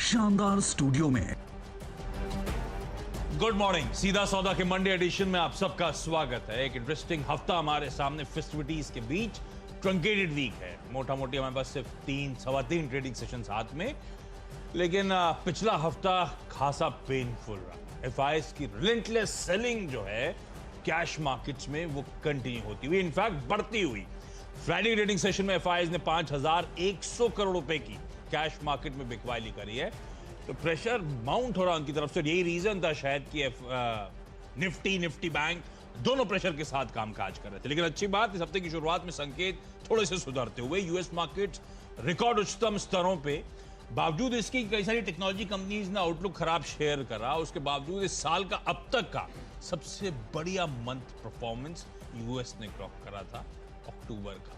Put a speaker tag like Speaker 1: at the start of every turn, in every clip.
Speaker 1: शानदार स्टूडियो में।
Speaker 2: Good morning, सीधा सौदा के मंडे एडिशन में आप सबका स्वागत है। एक इंटरेस्टिंग हफ्ता हमारे सामने फेस्टिविटीज के बीच, ट्रंकेटेड वीक है। मोटा मोटी हमारे पास सिर्फ सवा तीन ट्रेडिंग सेशंस हाथ में, लेकिन पिछला हफ्ता खासा पेनफुल रहा। एफआईएस की रिलेंटलेस सेलिंग जो है कैश मार्केट्स में वो कंटिन्यू होती हुई, इनफैक्ट बढ़ती हुई। फ्राइडे ट्रेडिंग सेशन में एफआईएस ने 5100 करोड़ रुपए की कैश मार्केट में बिकवाली करी है। तो प्रेशर माउंट हो रहा उनकी तरफ से। यही रीजन था शायद कि निफ्टी बैंक दोनों प्रेशर के साथ कामकाज कर रहे थे। लेकिन अच्छी बात, इस हफ्ते की शुरुआत में संकेत थोड़े से सुधरते हुए। यूएस मार्केट रिकॉर्ड उच्चतम स्तरों पे, बावजूद इसकी कई सारी टेक्नोलॉजी कंपनीज ने आउटलुक खराब शेयर करा। उसके बावजूद इस साल का अब तक का सबसे बढ़िया मंथ परफॉर्मेंस यूएस ने क्लॉक करा था अक्टूबर का।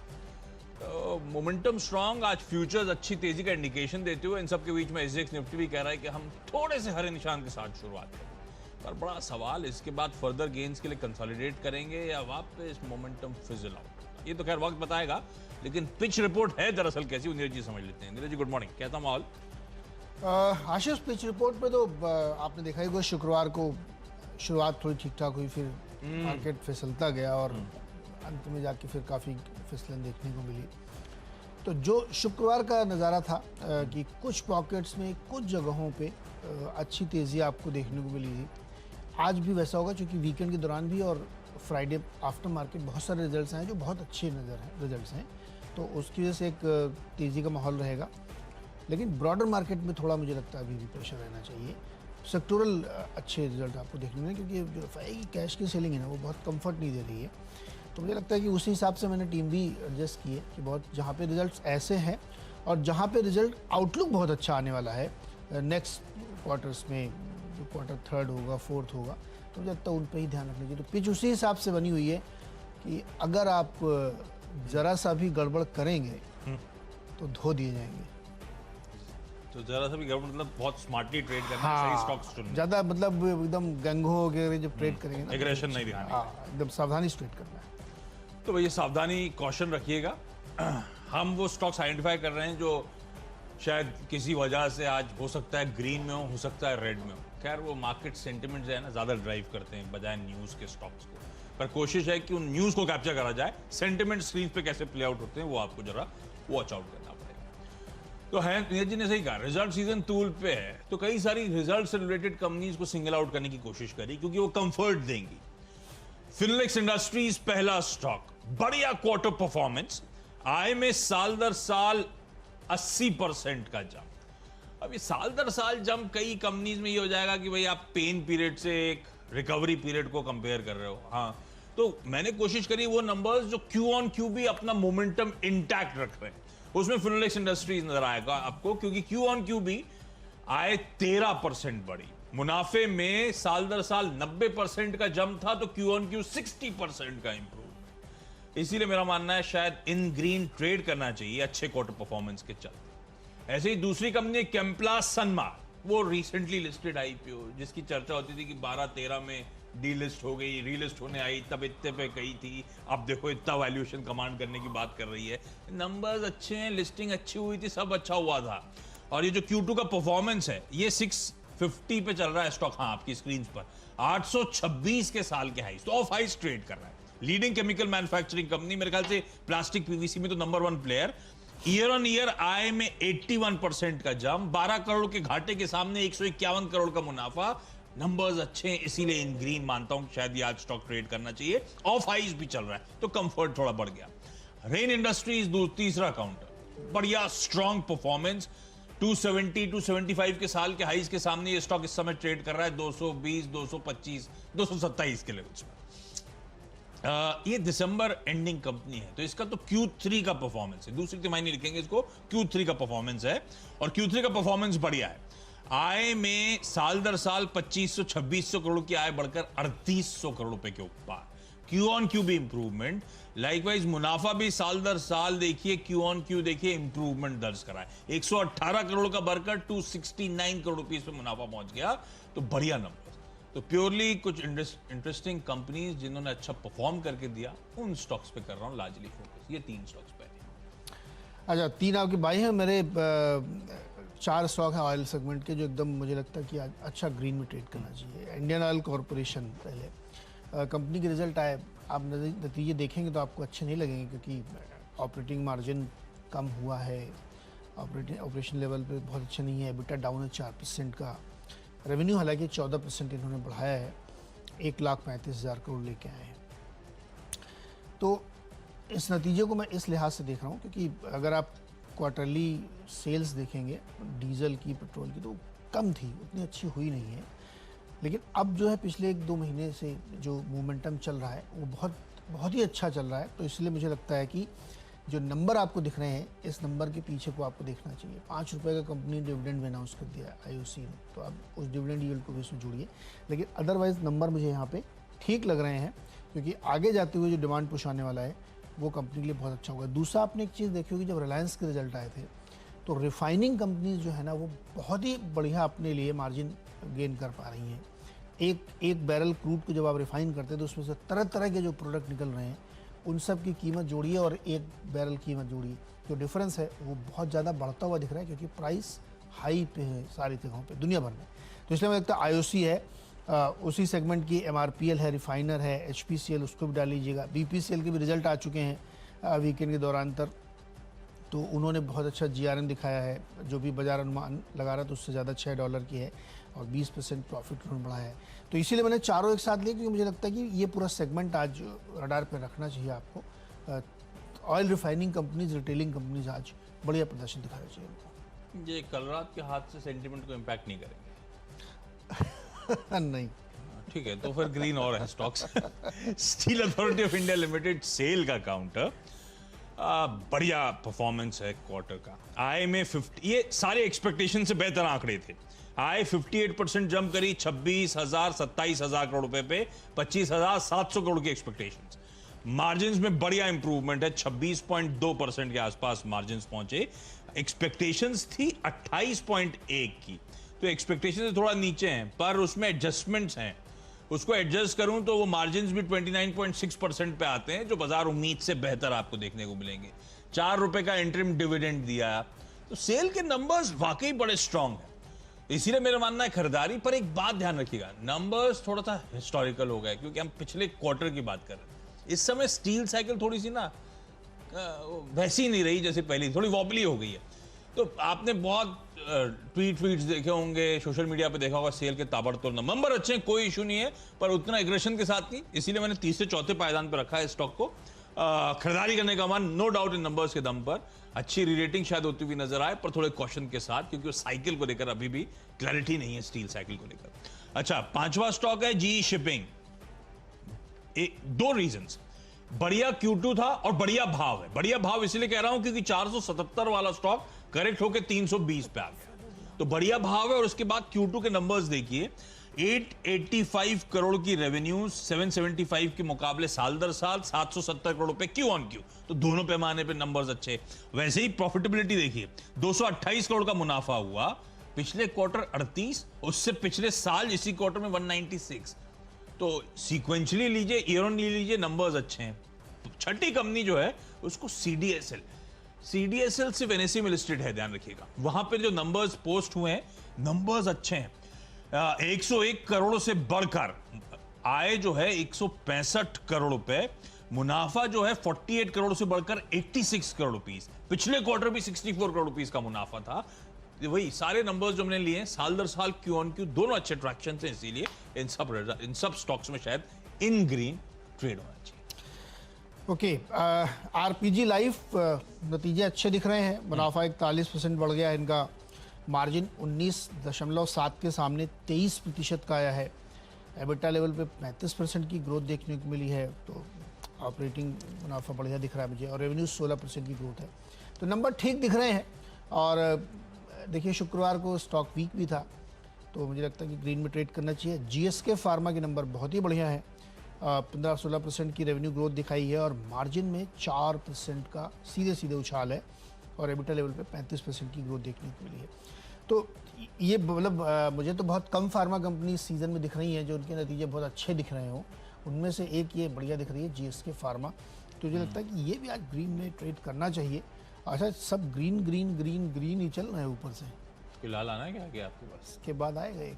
Speaker 2: तो मोमेंटम स्ट्रांग, आज फ्यूचर्स अच्छी तेजी का इंडिकेशन देते हुए। इन सब के बीच में एसजेएक्स निफ्टी भी कह रहा है कि हम थोड़े से हरे निशान के साथ शुरुआत करें। पर बड़ा सवाल, इसके बाद फर्दर गेन्स के लिए कंसोलिडेट करेंगे या वापस मोमेंटम फिजल आउट, ये तो खैर वक्त बताएगा। लेकिन पिच रिपोर्ट है दरअसल कैसी, नीरज जी समझ लेते हैं। नीरज जी गुड मॉर्निंग, कैसा माहौल?
Speaker 3: आशीष, पिच रिपोर्ट पे तो आपने देखा ही, शुक्रवार को शुरुआत थोड़ी ठीक ठाक हुई, फिर मार्केट फिसलता गया और अंत में जाके फिर काफ़ी फिसलन देखने को मिली। तो जो शुक्रवार का नज़ारा था कि कुछ पॉकेट्स में कुछ जगहों पे अच्छी तेज़ी आपको देखने को मिली थी, आज भी वैसा होगा, क्योंकि वीकेंड के दौरान भी और फ्राइडे आफ्टर मार्केट बहुत सारे रिजल्ट्स हैं जो बहुत अच्छे रिजल्ट्स हैं। तो उसकी वजह से एक तेज़ी का माहौल रहेगा। लेकिन ब्रॉडर मार्केट में थोड़ा मुझे लगता है अभी भी प्रेशर रहना चाहिए। सेक्टोरल अच्छे रिजल्ट आपको देखने में, क्योंकि जो एफआई की कैश की सेलिंग है ना, वो बहुत कंफर्ट नहीं दे रही है। तो मुझे लगता है कि उसी हिसाब से मैंने टीम भी एडजस्ट की है कि बहुत जहाँ पे रिजल्ट्स ऐसे हैं और जहाँ पे रिजल्ट आउटलुक बहुत अच्छा आने वाला है नेक्स्ट क्वार्टर्स में, जो क्वार्टर थर्ड होगा, फोर्थ होगा, तो मुझे लगता है उन पर ही ध्यान रखना चाहिए। तो पिच उसी हिसाब से बनी हुई है कि अगर आप ज़रा सा भी गड़बड़ करेंगे तो धो दिए जाएंगे।
Speaker 2: तो जरा सा भी गड़बड़ मतलब बहुत स्मार्टली ट्रेड करना,
Speaker 3: हाँ,
Speaker 2: सही स्टॉक्स चुनना,
Speaker 3: ज़्यादा मतलब एकदम गंगो हो गए जब ट्रेड करेंगे ना,
Speaker 2: एग्रेशन नहीं दिखानी।
Speaker 3: हाँ, एकदम सावधानी से ट्रेड करना है।
Speaker 2: तो भैया सावधानी, कॉशन रखिएगा। हम वो स्टॉक्स आइडेंटिफाई कर रहे हैं जो शायद किसी वजह से आज हो सकता है ग्रीन में हो सकता है रेड में हो। खैर वो मार्केट सेंटिमेंट जो है ना, ज़्यादा ड्राइव करते हैं बजाय न्यूज़ के स्टॉक्स को। पर कोशिश है कि उन न्यूज़ को कैप्चर करा जाए, सेंटिमेंट स्क्रीन पे कैसे प्ले आउट होते हैं वो आपको जरा वॉच आउट करना पड़ेगा। तो है, नीरज जी ने सही कहा, रिजल्ट सीजन तूल पे है। तो कई सारी रिजल्ट से रिलेटेड कंपनीज को सिंगल आउट करने की कोशिश करी, क्योंकि वो कंफर्ट देंगी। फिनोलेक्स इंडस्ट्रीज पहला स्टॉक, बढ़िया क्वार्टर परफॉर्मेंस, आय में साल दर साल 80% का जंप। अब ये साल दर साल जंप कई कंपनीज में ये हो जाएगा कि भाई आप पेन पीरियड से एक रिकवरी पीरियड को कंपेयर कर रहे हो। हाँ, तो मैंने कोशिश करी वो नंबर्स जो क्यू ऑन क्यू भी अपना मोमेंटम इंटैक्ट रख रहे हैं, उसमें फिनोलेक्स इंडस्ट्रीज नजर आएगा आपको, क्योंकि क्यू ऑन क्यू भी आय 13% बढ़ी। मुनाफे में साल दर साल 90% का जंप था, तो क्यू ऑन क्यू 60% का इंप्रूव। इसीलिए मेरा मानना है शायद इन ग्रीन ट्रेड करना चाहिए अच्छे क्वार्टर परफॉर्मेंस के चलते। ऐसे ही दूसरी कंपनी केम्प्ला सनमार्क, वो रिसेंटली लिस्टेड आईपीओ, जिसकी चर्चा होती थी कि 12-13 में डीलिस्ट हो गई, रीलिस्ट होने आई, तब इतने पे गई थी, अब देखो इतना वैल्यूएशन कमांड करने की बात कर रही है। नंबर्स अच्छे हैं, लिस्टिंग अच्छी हुई थी, सब अच्छा हुआ था। और ये जो Q2 का परफॉर्मेंस है, ये 650 पे चल रहा है स्टॉक, हाँ आपकी स्क्रीन पर 826 के साल के हाईस, तो ऑफ हाईस ट्रेड कर रहा है। लीडिंग केमिकल मैन्युफैक्चरिंग कंपनी, मेरे ख्याल से प्लास्टिक पीवीसी में तो number 1 player. Year on year आय में 81% का जंप, 12 करोड़ के घाटे के सामने 151 करोड़ का मुनाफा। नंबर्स अच्छे हैं, इसीलिए इन ग्रीन मानता हूं शायद ये आज स्टॉक ट्रेड करना चाहिए। ऑफ हाइज भी चल रहा है तो कंफर्ट थोड़ा बढ़ गया। रेन इंडस्ट्रीज तीसरा काउंटर, बढ़िया स्ट्रॉन्ग परफॉर्मेंस, 270-275 के साल के हाइज के सामने ये स्टॉक इस समय ट्रेड कर रहा है 220, 225, 227 के लेवल्स में। ये दिसंबर एंडिंग कंपनी है, तो इसका तो Q3 का परफॉर्मेंस है, दूसरी तिमाही नहीं लिखेंगे इसको, Q3 का परफॉर्मेंस है। और Q3 का परफॉर्मेंस बढ़िया है। आय में साल दर साल 2500-2600 करोड़ की आय बढ़कर 3800 करोड़ रुपए के ऊपर, क्यू ऑन क्यू भी इंप्रूवमेंट। लाइकवाइज मुनाफा भी साल दर साल देखिए, क्यू ऑन क्यू देखिए, इंप्रूवमेंट दर्ज करा है। 118 करोड़ का बढ़कर 269 करोड़ रुपीस पे मुनाफा पहुंच गया, तो बढ़िया नंबर। तो प्योरली कुछ इंटरेस्टिंग कंपनीज जिन्होंने अच्छा परफॉर्म करके दिया, उन स्टॉक्स पे कर रहा हूं लार्जली फोकस। ये 3 स्टॉक्स पे।
Speaker 3: अच्छा, 3 आपके भाई हैं, मेरे 4 स्टॉक है ऑयल सेगमेंट के जो एकदम मुझे लगता है कि आज अच्छा ग्रीन में ट्रेड करना चाहिए। इंडियन ऑयल कॉरपोरेशन पहले कंपनी के रिजल्ट आए, आप नतीजे देखेंगे तो आपको अच्छे नहीं लगेंगे क्योंकि ऑपरेटिंग मार्जिन कम हुआ है, ऑपरेशन लेवल पे बहुत अच्छा नहीं है, एबिटा डाउन है 4% का, रेवेन्यू हालांकि 14% इन्होंने बढ़ाया है, 1,35,000 करोड़ लेके आए हैं। तो इस नतीजे को मैं इस लिहाज से देख रहा हूँ क्योंकि अगर आप क्वार्टरली सेल्स देखेंगे डीजल की, पेट्रोल की, तो कम थी, उतनी अच्छी हुई नहीं है। लेकिन अब जो है पिछले 1-2 महीने से जो मोमेंटम चल रहा है वो बहुत ही अच्छा चल रहा है। तो इसलिए मुझे लगता है कि जो नंबर आपको दिख रहे हैं इस नंबर के पीछे को आपको देखना चाहिए। 5 रुपये का कंपनी डिविडेंड अनाउंस कर दिया आईओसी ने, तो आप उस डिविडेंड यील्ड को भी इसमें जोड़िए। लेकिन अदरवाइज नंबर मुझे यहाँ पे ठीक लग रहे हैं क्योंकि आगे जाते हुए जो डिमांड पुश आने वाला है वो कंपनी के लिए बहुत अच्छा होगा। दूसरा आपने एक चीज़ देखी होगी, जब रिलायंस के रिजल्ट आए थे तो रिफाइनिंग कंपनीज जो है ना वो बहुत ही बढ़िया अपने लिए मार्जिन गेन कर पा रही हैं। एक बैरल क्रूड को जब आप रिफाइन करते हैं तो उसमें से तरह तरह के जो प्रोडक्ट निकल रहे हैं उन सब की कीमत जोड़िए और एक बैरल कीमत जोड़िए, जो डिफरेंस है वो बहुत ज़्यादा बढ़ता हुआ दिख रहा है क्योंकि प्राइस हाई पे है सारी जगहों पे दुनिया भर में। तो इसलिए मुझे लगता है आईओसी है, उसी सेगमेंट की एमआरपीएल है, रिफाइनर है, एचपीसीएल उसको भी डाल लीजिएगा। बीपीसीएल के भी रिजल्ट आ चुके हैं वीकेंड के दौरान तक, तो उन्होंने बहुत अच्छा जीआरएन दिखाया है, जो भी बाजार अनुमान लगा रहा था उससे ज़्यादा $6 की है और 20% प्रॉफिट उन्होंने बढ़ाया है। तो इसीलिए मैंने चारों एक साथ लिए क्योंकि मुझे लगता है कि ये पूरा सेगमेंट आज रडार पे रखना चाहिए आपको। Oil refining companies, retailing companies आज बढ़िया प्रदर्शन दिखाना चाहिए उनको।
Speaker 2: ये कल रात के हाथ से सेंटीमेंट को इम्पैक्ट नहीं करेंगे?
Speaker 3: नहीं,
Speaker 2: ठीक है, तो फिर ग्रीन और है stocks. Steel Authority of India Limited SAIL का काउंटर, बढ़िया परफॉर्मेंस है क्वार्टर का। आय में 50, ये सारे एक्सपेक्टेशन से बेहतर आंकड़े थे। आय 58% जंप करी, 26,000 27,000 करोड़ रुपए पे 25,700 करोड़ की एक्सपेक्टेशंस। मार्जिन में बढ़िया इंप्रूवमेंट है, 26.2% के आसपास मार्जिन पहुंचे। एक्सपेक्टेशंस थी 28.1 की, तो एक्सपेक्टेशन से थोड़ा नीचे हैं, पर उसमें एडजस्टमेंट्स हैं। उसको एडजस्ट करूं तो वो मार्जिन्स भी 29.6% पे आते हैं, जो बाजार उम्मीद से बेहतर आपको देखने को मिलेंगे। 4 रुपए का इंटरिम डिविडेंड दिया, तो सेल के नंबर्स वाकई बड़े स्ट्रांग हैं। इसीलिए मेरा मानना है खरीदारी पर एक बात ध्यान रखिएगा, नंबर्स थोड़ा सा हिस्टोरिकल हो गए क्योंकि हम पिछले क्वार्टर की बात कर रहे हैं। इस समय स्टील साइकिल थोड़ी सी ना वैसी नहीं रही जैसे पहले, थोड़ी वॉबली हो गई है। तो आपने बहुत ट्वीट्स देखे होंगे, सोशल मीडिया पे देखा होगा, सेल के ताबड़तोड़ नंबर अच्छे हैं, कोई इशू नहीं है, पर उतना एग्रेशन के साथ नहीं। इसीलिए मैंने 3 से 4थे पायदान पे रखा है स्टॉक को। खरीदारी करने का मन नो डाउट इन नंबर्स के दम पर, अच्छी रीरेटिंग शायद होती हुई नजर आए, पर थोड़े कॉशन के साथ क्योंकि वो साइकिल को लेकर अभी भी क्लैरिटी नहीं है, स्टील साइकिल को लेकर। अच्छा, 5वां स्टॉक है जीई शिपिंग। 2 रीजंस, बढ़िया Q2 था और बढ़िया भाव है। बढ़िया भाव इसलिए कह रहा हूं क्योंकि 477 वाला स्टॉक करेक्ट होकर 320 पे आ गया, तो बढ़िया भाव है। और उसके बाद Q2 के नंबर्स देखिए, 885 करोड़ की रेवेन्यू, 775 के मुकाबले साल दर साल 770 करोड़ पे क्यू ऑन क्यू, तो दोनों पैमाने पे नंबर्स अच्छे। वैसे ही प्रॉफिटेबिलिटी देखिए, 228 करोड़ का मुनाफा हुआ, पिछले क्वार्टर 38, उससे पिछले साल इसी क्वार्टर में 196। तो सीक्वेंशियली लीजिए, ईयर ऑन लीजिए, नंबर्स अच्छे हैं। छठी कंपनी जो है उसको सीडीएसएल सिर्फ एनएससी में लिस्टेड है, ध्यान रखिएगा। वहां पे जो नंबर्स पोस्ट हुए हैं, नंबर्स अच्छे हैं। 101 करोड़ से बढ़कर आय जो है 165 करोड़ रुपए, मुनाफा जो है 48 करोड़ से बढ़कर 86 करोड़ रुपीस। पिछले क्वार्टर भी 64 करोड़ रुपीस का मुनाफा था। वही सारे नंबर्स जो हमने लिए हैं, साल दर साल क्यू ऑन क्यू दोनों अच्छे ट्रैक्शन हैं, इसीलिए इन सब स्टॉक्स में शायद इन ग्रीन ट्रेड होना चाहिए।
Speaker 3: ओके, आरपीजी लाइफ नतीजे अच्छे दिख रहे हैं, मुनाफा 41% बढ़ गया है इनका, मार्जिन 19.7 के सामने 23% का आया है, एबिटा लेवल पे 35% की ग्रोथ देखने को मिली है, तो ऑपरेटिंग मुनाफा बढ़िया दिख रहा है मुझे, और रेवेन्यू 16% की ग्रोथ है, तो नंबर ठीक दिख रहे हैं। और देखिए शुक्रवार को स्टॉक वीक भी था, तो मुझे लगता है कि ग्रीन में ट्रेड करना चाहिए। जीएसके फार्मा के नंबर बहुत ही बढ़िया है, 15-16% की रेवेन्यू ग्रोथ दिखाई है और मार्जिन में 4% का सीधे उछाल है, और एबिटा लेवल पे 35% की ग्रोथ देखने को मिली है। तो ये मतलब मुझे तो बहुत कम फार्मा कंपनी सीजन में दिख रही हैं जो उनके नतीजे बहुत अच्छे दिख रहे हों, उनमें से एक ये बढ़िया दिख रही है जीएसके फार्मा। तो मुझे लगता है कि ये भी आज ग्रीन में ट्रेड करना चाहिए। अच्छा, सब ग्रीन ही चल रहे हैं ऊपर से।
Speaker 2: फिर लाल आना है क्या आपके पास?
Speaker 3: इसके बाद आएगा एक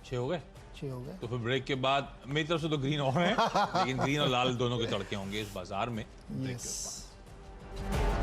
Speaker 2: 6 हो गए?
Speaker 3: 6 हो गए।
Speaker 2: तो फिर ब्रेक के बाद मेरी तरफ से तो ग्रीन और है, लेकिन ग्रीन और लाल दोनों के तड़के होंगे इस बाजार में ब्रेक के
Speaker 3: यस
Speaker 2: बाद।